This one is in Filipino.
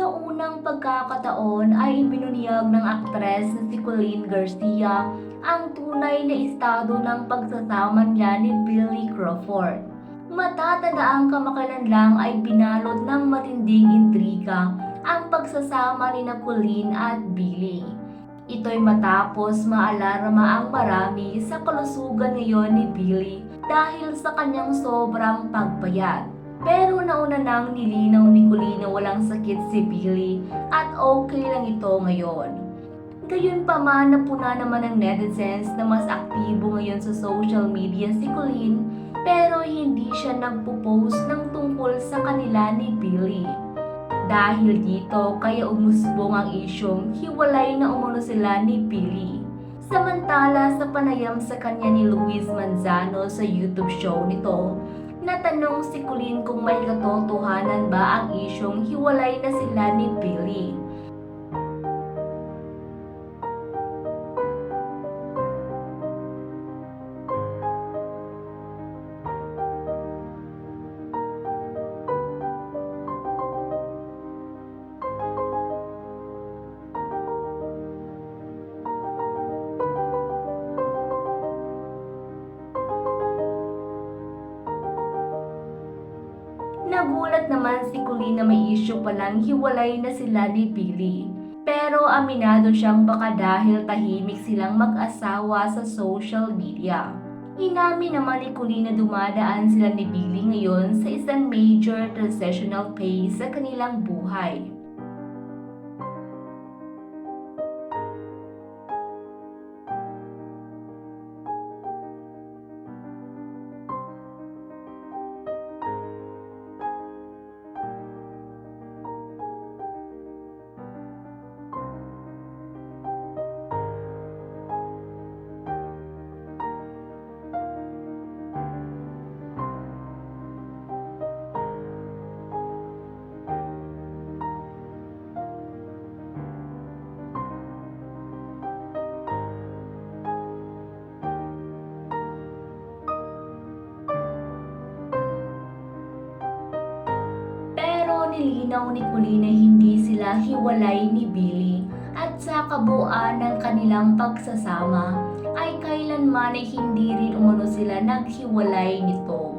Sa unang pagkakataon ay ibinunyag ng aktres na si Colleen Garcia ang tunay na estado ng pagsasama niya ni Billy Crawford. Matatanda kamakailan lang ay binalot ng matinding intriga ang pagsasama ni Colleen at Billy. Ito'y matapos maalarma ang marami sa kalusugan ngayon ni Billy dahil sa kanyang sobrang pagpayat. Pero nauna nang nilinaw ni Colleen na walang sakit si Billy at okay lang ito ngayon. Gayunpaman napuna naman ng netizens na mas aktibo ngayon sa social media si Colleen pero hindi siya nagpo-post ng tungkol sa kanila ni Billy. Dahil dito kaya umusbong ang isyong hiwalay na umano sila ni Billy. Samantala sa panayam sa kanya ni Luis Manzano sa YouTube show nito, natanong si Colleen kung may katotohanan ba ang isyong hiwalay na sila ni Billy. Nagulat naman si Colleen na may issue palang hiwalay na sila ni Billy. Pero aminado siyang baka dahil tahimik silang mag-asawa sa social media. Inamin naman ni Colleen na dumadaan sila ni Billy ngayon sa isang major transitional phase sa kanilang buhay. Nilinaw ni Colleen na hindi sila hiwalay ni Billy at sa kabuuan ng kanilang pagsasama ay kailanman ay hindi rin umano sila naghiwalay nito.